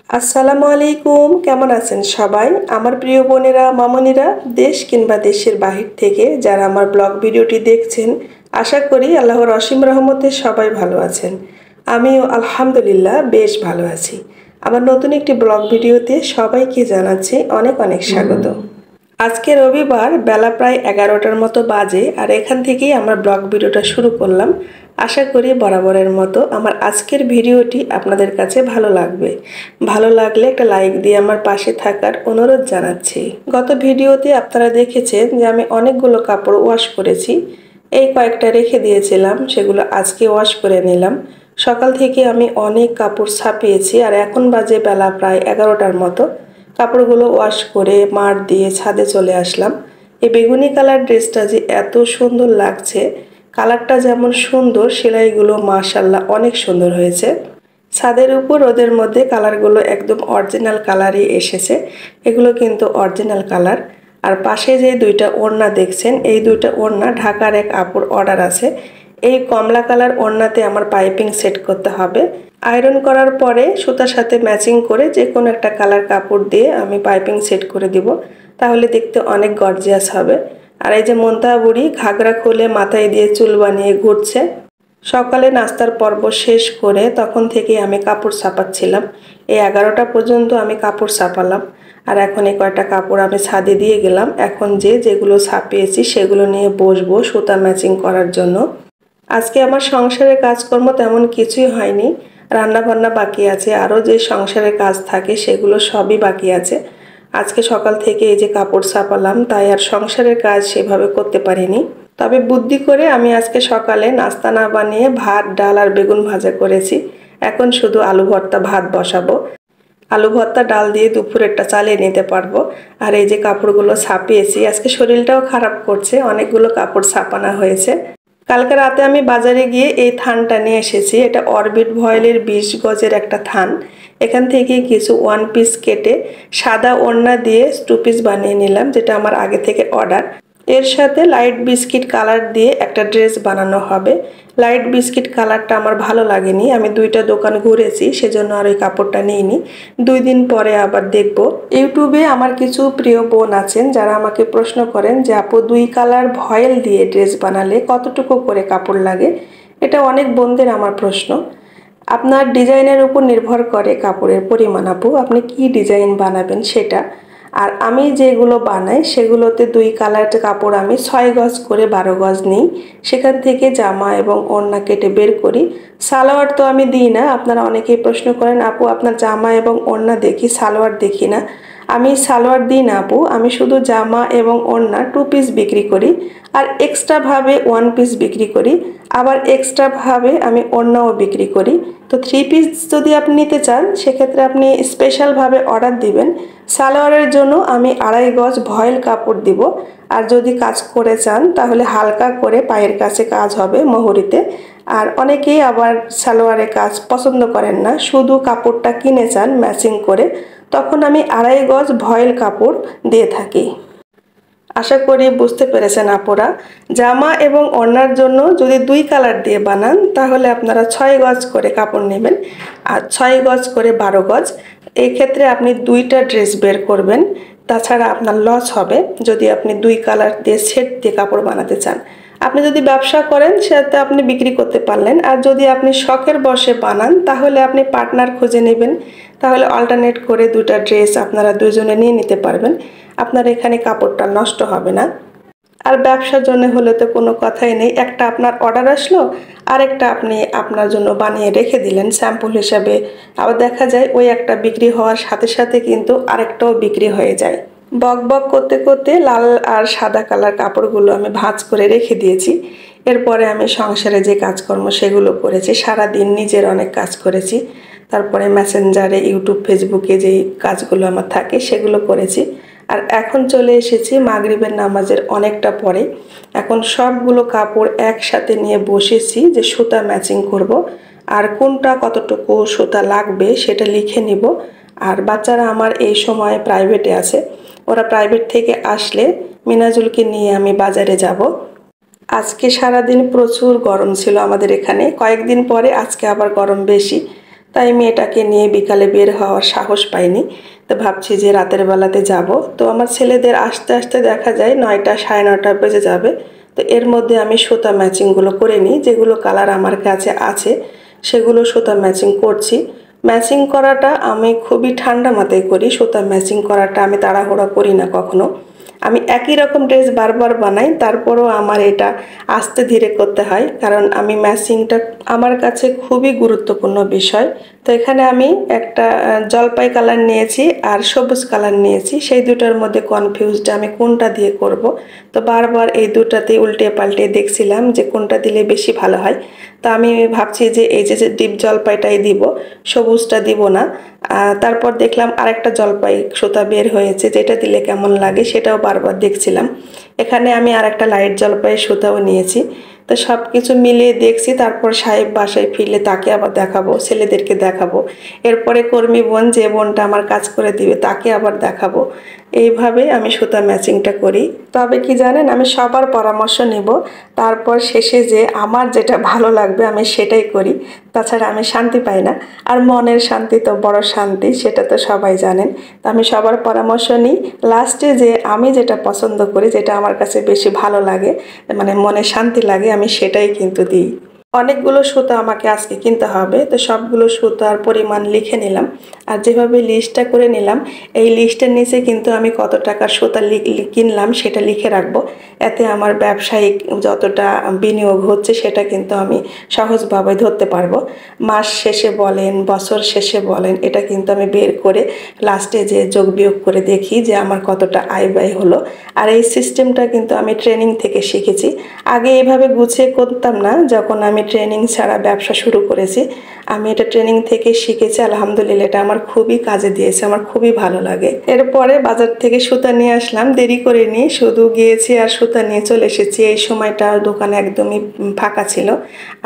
আসসালামু আলাইকুম, কেমন আছেন সবাই? আমার প্রিয় বোনেরা, মামনিরা, দেশ কিংবা দেশের বাহির থেকে যারা আমার ব্লগ ভিডিওটি দেখছেন, আশা করি আল্লাহর অসীম রহমতে সবাই ভালো আছেন। আমিও আলহামদুলিল্লাহ বেশ ভালো আছি। আমার নতুন একটি ব্লগ ভিডিওতে সবাইকে জানাচ্ছি অনেক অনেক স্বাগত। আজকে রবিবার, বেলা প্রায় 11টার মতো বাজে, আর এখান থেকেই আমার ব্লগ ভিডিওটা শুরু করলাম। আশা করি বরাবরের মতো আমার আজকের ভিডিওটি আপনাদের কাছে ভালো লাগবে। ভালো লাগলে একটা লাইক দিয়ে আমার পাশে থাকার অনুরোধ জানাচ্ছি। গত ভিডিওতে আপনারা দেখেছেন যে আমি অনেকগুলো কাপড় ওয়াশ করেছি। এই কয়েকটা রেখে দিয়েছিলাম, সেগুলো আজকে ওয়াশ করে নিলাম। সকাল থেকে আমি অনেক কাপড় ছাপিয়েছি, আর এখন বাজে বেলা প্রায় 11টার মতো। কাপড়গুলো ওয়াশ করে মাড় দিয়ে ছাদে চলে আসলাম। এই বেগুনি কালার ড্রেসটা যে এত সুন্দর লাগছে, কালারটা যেমন সুন্দর, সেলাইগুলো মাশাআল্লাহ অনেক সুন্দর হয়েছে। ছাদের উপর রোদের মধ্যে কালারগুলো একদম অরিজিনাল কালারই এসেছে। এগুলো কিন্তু অরিজিনাল কালার। আর পাশে যে দুইটা ওড়না দেখছেন, এই দুইটা ওড়না ঢাকার এক আপুর অর্ডার আছে। এই কমলা কালার ওড়নাতে আমার পাইপিং সেট করতে হবে। আয়রন করার পরে সুতার সাথে ম্যাচিং করে যে কোনো একটা কালার কাপড় দিয়ে আমি পাইপিং সেট করে দিব, তাহলে দেখতে অনেক গর্জিয়াস হবে। আর এই যে মোন্তা বুড়ি ঘাগরা খুলে মাথায় দিয়ে চুল বানিয়ে ঘুরছে। সকালে নাস্তার পর্ব শেষ করে তখন থেকে আমি কাপড় ছাপাচ্ছিলাম। এই 11টা পর্যন্ত আমি কাপড় ছাপালাম। আর এখন এই কয়টা কাপড় আমি ছাদে দিয়ে গেলাম। এখন যেগুলো ছাপিয়েছি সেগুলো নিয়ে বসবো সুতা ম্যাচিং করার জন্য। আজকে আমার সংসারের কাজকর্ম তেমন কিছুই হয়নি। রান্না বান্না বাকি আছে, আরও যে সংসারের কাজ থাকে সেগুলো সবই বাকি আছে। আজকে সকাল থেকে এই যে কাপড় ছাপালাম, তাই আর সংসারের কাজ সেভাবে করতে পারিনি। তবে বুদ্ধি করে আমি আজকে সকালে নাস্তা না বানিয়ে ভাত, ডাল আর বেগুন ভাজা করেছি। এখন শুধু আলু ভর্তা ভাত বসাবো। আলু ভর্তা ডাল দিয়ে দুপুরেরটা চালিয়ে নিতে পারবো। আর এই যে কাপড়গুলো ছাপিয়েছি, আজকে শরীরটাও খারাপ করছে, অনেকগুলো কাপড় ছাপানো হয়েছে। কালকে রাতে আমি বাজারে গিয়ে এই থানটা নিয়ে এসেছি। এটা অরবিট ভয়েলের 20 গজের একটা থান। এখান থেকে কিছু ওয়ান পিস কেটে সাদা ওড়না দিয়ে 2 পিস বানিয়ে নিলাম, যেটা আমার আগে থেকে অর্ডার। এর সাথে লাইট বিস্কিট কালার দিয়ে একটা ড্রেস বানানো হবে। লাইট বিস্কিট কালারটা আমার ভালো লাগেনি, আমি দুইটা দোকান ঘুরেছি, সেজন্য আর ওই কাপড়টা নিইনি। 2 দিন পরে আবার দেখব। ইউটিউবে আমার কিছু প্রিয় বোন আছেন যারা আমাকে প্রশ্ন করেন যে আপু 2 কালার ভয়েল দিয়ে ড্রেস বানালে কতটুকু করে কাপড় লাগে। এটা অনেক বোনদের আমার প্রশ্ন। আপনার ডিজাইনের উপর নির্ভর করে কাপড়ের পরিমাণ আপু, আপনি কি ডিজাইন বানাবেন সেটা। আর আমি যেগুলো বানাই সেগুলোতে 2 কালার কাপড় আমি 6 গজ করে 12 গজ নিই। সেখান থেকে জামা এবং ওড়না কেটে বের করি। সালোয়ার তো আমি দিই না। আপনারা অনেকেই প্রশ্ন করেন আপু আপনার জামা এবং ওড়না দেখি, সালোয়ার দেখি না। আমি সালোয়ার দিই না আপু, আমি শুধু জামা এবং ওড়না 2 পিস বিক্রি করি, আর এক্সট্রাভাবে 1 পিস বিক্রি করি। আবার এক্সট্রাভাবে আমি ওড়নাও বিক্রি করি। তো 3 পিস যদি আপনি নিতে চান, সেক্ষেত্রে আপনি স্পেশালভাবে অর্ডার দিবেন। সালোয়ারের জন্য আমি 2.5 গজ ভয়েল কাপড় দিব। আর যদি কাজ করে চান তাহলে হালকা করে পায়ের কাছে কাজ হবে মোহরিতে। আর অনেকেই আবার সালোয়ারে কাজ পছন্দ করেন না, শুধু কাপড়টা কিনে চান ম্যাচিং করে, তখন আমি 2.5 গজ ভয়েল কাপড় দিয়ে থাকি। আশা করি বুঝতে পেরেছেন আপুরা। জামা এবং ওড়নার জন্য যদি 2 কালার দিয়ে বানান তাহলে আপনারা 6 গজ করে কাপড় নেবেন, আর 6 গজ করে 12 গজ। এই ক্ষেত্রে আপনি 2টা ড্রেস বের করবেন। তাছাড়া আপনার লস হবে যদি আপনি 2 কালার দিয়ে সেট দিয়ে কাপড় বানাতে চান। আপনি যদি ব্যবসা করেন সেটাতে আপনি বিক্রি করতে পারলেন, আর যদি আপনি শখের বশে বানান তাহলে আপনি পার্টনার খুঁজে নেবেন। তাহলে অল্টারনেট করে 2টা ড্রেস আপনারা দুজনে নিয়ে নিতে পারবেন। আপনার এখানে কাপড়টা নষ্ট হবে না। আর ব্যবসার জন্য হলে তো কোনো কথাই নেই, একটা আপনার অর্ডার আসলো, আরেকটা আপনি আপনার জন্য বানিয়ে রেখে দিলেন স্যাম্পল হিসাবে। আবার দেখা যায় ওই একটা বিক্রি হওয়ার সাথে সাথে কিন্তু আরেকটাও বিক্রি হয়ে যায়। বক বক করতে করতে লাল আর সাদা কালার কাপড়গুলো আমি ভাঁজ করে রেখে দিয়েছি। এরপরে আমি সংসারে যে কাজকর্ম সেগুলো করেছি, সারাদিন নিজের অনেক কাজ করেছি। তারপরে মেসেঞ্জারে, ইউটিউব, ফেসবুকে যেই কাজগুলো আমার থাকে সেগুলো করেছি। আর এখন চলে এসেছি মাগরিবের নামাজের অনেকটা পরে। এখন সবগুলো কাপড় একসাথে নিয়ে বসেছি যে সুতা ম্যাচিং করব, আর কোনটা কতটুকু সুতা লাগবে সেটা লিখে নিব। আর বাচ্চারা আমার এই সময় প্রাইভেটে আছে, ওরা প্রাইভেট থেকে আসলে মিনাজুলকে নিয়ে আমি বাজারে যাব। আজকে সারাদিন প্রচুর গরম ছিল আমাদের এখানে, কয়েকদিন পরে আজকে আবার গরম বেশি। তাই মেয়েটাকে নিয়ে বিকালে বের হওয়ার সাহস পাইনি। তো ভাবছি যে রাতের বেলাতে যাব। তো আমার ছেলেদের আসতে আসতে দেখা যায় 9টা সাড়ে 9টা বেজে যাবে। তো এর মধ্যে আমি সুতা ম্যাচিংগুলো করে নিই, যেগুলো কালার আমার কাছে আছে সেগুলো সুতা ম্যাচিং করছি। ম্যাচিং করাটা আমি খুবই ঠান্ডা মাথায় করি। সুতা ম্যাচিং করাটা আমি তাড়াহুড়া করি না কখনো। আমি একই রকম ড্রেস বারবার বানাই, তারপরও আমার এটা আস্তে ধীরে করতে হয়, কারণ আমি ম্যাচিংটা আমার কাছে খুবই গুরুত্বপূর্ণ বিষয়। তো এখানে আমি একটা জলপাই কালার নিয়েছি আর সবুজ কালার নিয়েছি। সেই দুটার মধ্যে কনফিউজড আমি কোনটা দিয়ে করব। তো বারবার এই দুটাতে উল্টে পাল্টে দেখছিলাম যে কোনটা দিলে বেশি ভালো হয়। তো আমি ভাবছি যে এই যে ডিপ জলপাইটাই দিব, সবুজটা দিব না। তারপর দেখলাম আরেকটা জলপাই সুতা বের হয়েছে, যেটা দিলে কেমন লাগে সেটাও বারবার দেখছিলাম। এখানে আমি আরেকটা লাইট জলপাই সুতাও নিয়েছি। তো সব কিছু মিলিয়ে দেখছি, তারপর সাহেব বাসায় ফিরলে তাকে আবার দেখাবো, ছেলেদেরকে দেখাবো, এরপরে কর্মী বোন যে বোনটা আমার কাজ করে দিবে তাকে আবার দেখাবো। এইভাবে আমি সুতা ম্যাচিংটা করি। তবে কি জানেন, আমি সবার পরামর্শ নেব, তারপর শেষে যে আমার যেটা ভালো লাগবে আমি সেটাই করি। তাছাড়া আমি শান্তি পাই না। আর মনের শান্তি তো বড় শান্তি, সেটা তো সবাই জানেন। তো আমি সবার পরামর্শ নিই, লাস্টে যে আমি যেটা পছন্দ করি, যেটা আমার কাছে বেশি ভালো লাগে, মানে মনে শান্তি লাগে, আমি সেটাই কিন্তু দিই। অনেকগুলো সুতা আমাকে আজকে কিনতে হবে। তো সবগুলো সুতার পরিমাণ লিখে নিলাম, আর যেভাবে লিস্টটা করে নিলাম, এই লিস্টের নিচে কিন্তু আমি কত টাকার সুতা কিনলাম সেটা লিখে রাখবো। এতে আমার ব্যবসায়িক যতটা বিনিয়োগ হচ্ছে সেটা কিন্তু আমি সহজভাবে ধরতে পারবো। মাস শেষে বলেন, বছর শেষে বলেন, এটা কিন্তু আমি বের করে লাস্টে যে যোগ বিয়োগ করে দেখি যে আমার কতটা আয় ব্যয় হলো। আর এই সিস্টেমটা কিন্তু আমি ট্রেনিং থেকে শিখেছি। আগে এভাবে গুছিয়ে করতাম না, যখন আমি ট্রেনিং ছাড়া ব্যবসা শুরু করেছি। আমি এটা ট্রেনিং থেকে শিখেছি, আলহামদুলিল্লাহ এটা আমার খুবই কাজে দিয়েছে, আমার খুবই ভালো লাগে। এরপরে বাজার থেকে সুতা নিয়ে আসলাম, দেরি করে নিয়ে শুধু গিয়েছি আর সুতা নিয়ে চলে এসেছি। এই সময়টা দোকান একদমই ফাঁকা ছিল,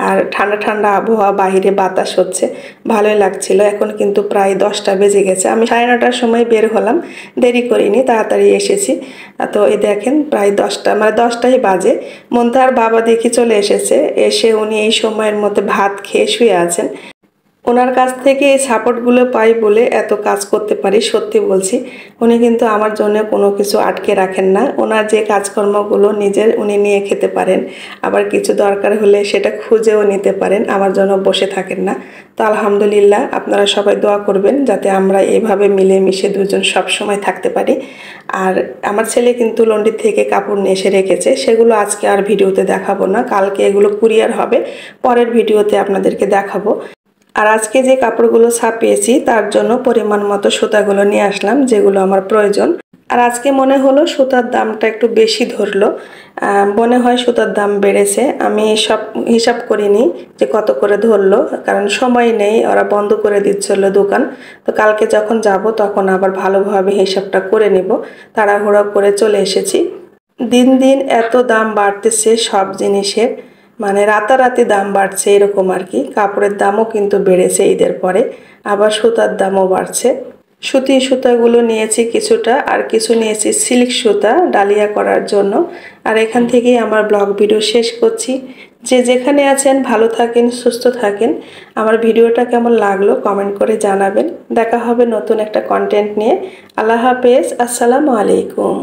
আর ঠান্ডা ঠান্ডা আবহাওয়া, বাহিরে বাতাস হচ্ছে, ভালোই লাগছিল। এখন কিন্তু প্রায় 10টা বেজে গেছে। আমি সাড়ে 9টার সময় বের হলাম, দেরি করিনি, তাড়াতাড়ি এসেছি। তো এই দেখেন প্রায় 10টা, মানে 10টাই বাজে। মন্তার বাবা দেখি চলে এসেছে। এসে উনি এই সময়ের মধ্যে ভাত খেয়ে শুয়ে আছেন। ওনার কাছ থেকে এই সাপোর্টগুলো পাই বলে এত কাজ করতে পারি, সত্যি বলছি। উনি কিন্তু আমার জন্য কোনো কিছু আটকে রাখেন না। ওনার যে কাজকর্মগুলো নিজের উনি নিয়ে খেতে পারেন, আবার কিছু দরকার হলে সেটা খুঁজেও নিতে পারেন, আমার জন্য বসে থাকেন না। তো আলহামদুলিল্লাহ, আপনারা সবাই দোয়া করবেন যাতে আমরা এভাবে মিলেমিশে দুজন সব সময় থাকতে পারি। আর আমার ছেলে কিন্তু লন্ড্রি থেকে কাপড় নিয়ে এসে রেখেছে, সেগুলো আজকে আর ভিডিওতে দেখাবো না, কালকে এগুলো কুরিয়ার হবে, পরের ভিডিওতে আপনাদেরকে দেখাবো। আর আজকে যে কাপড়গুলো ছাপিয়েছি তার জন্য পরিমাণ মতো সুতাগুলো নিয়ে আসলাম, যেগুলো আমার প্রয়োজন। আর আজকে মনে হলো সুতার দামটা একটু বেশি ধরলো, মনে হয় সুতার দাম বেড়েছে। আমি সব হিসাব করিনি যে কত করে ধরলো, কারণ সময় নেই, ওরা বন্ধ করে দিচ্ছিল দোকান। তো কালকে যখন যাব তখন আবার ভালোভাবে হিসাবটা করে নিব। তাড়াহুড়ো করে চলে এসেছি। দিন দিন এত দাম বাড়তেছে সব জিনিসের, মানে রাতারাতি দাম বাড়ছে এরকম আর কি। কাপড়ের দামও কিন্তু বেড়েছে ঈদের পরে, আবার সুতার দামও বাড়ছে। সুতি সুতাগুলো নিয়েছি কিছুটা, আর কিছু নিয়েছি সিল্ক সুতা ডালিয়া করার জন্য। আর এখান থেকেই আমার ব্লগ ভিডিও শেষ করছি। যে যেখানে আছেন ভালো থাকেন, সুস্থ থাকেন। আমার ভিডিওটা কেমন লাগলো কমেন্ট করে জানাবেন। দেখা হবে নতুন একটা কন্টেন্ট নিয়ে। আল্লাহ হাফেজ, আসসালামু আলাইকুম।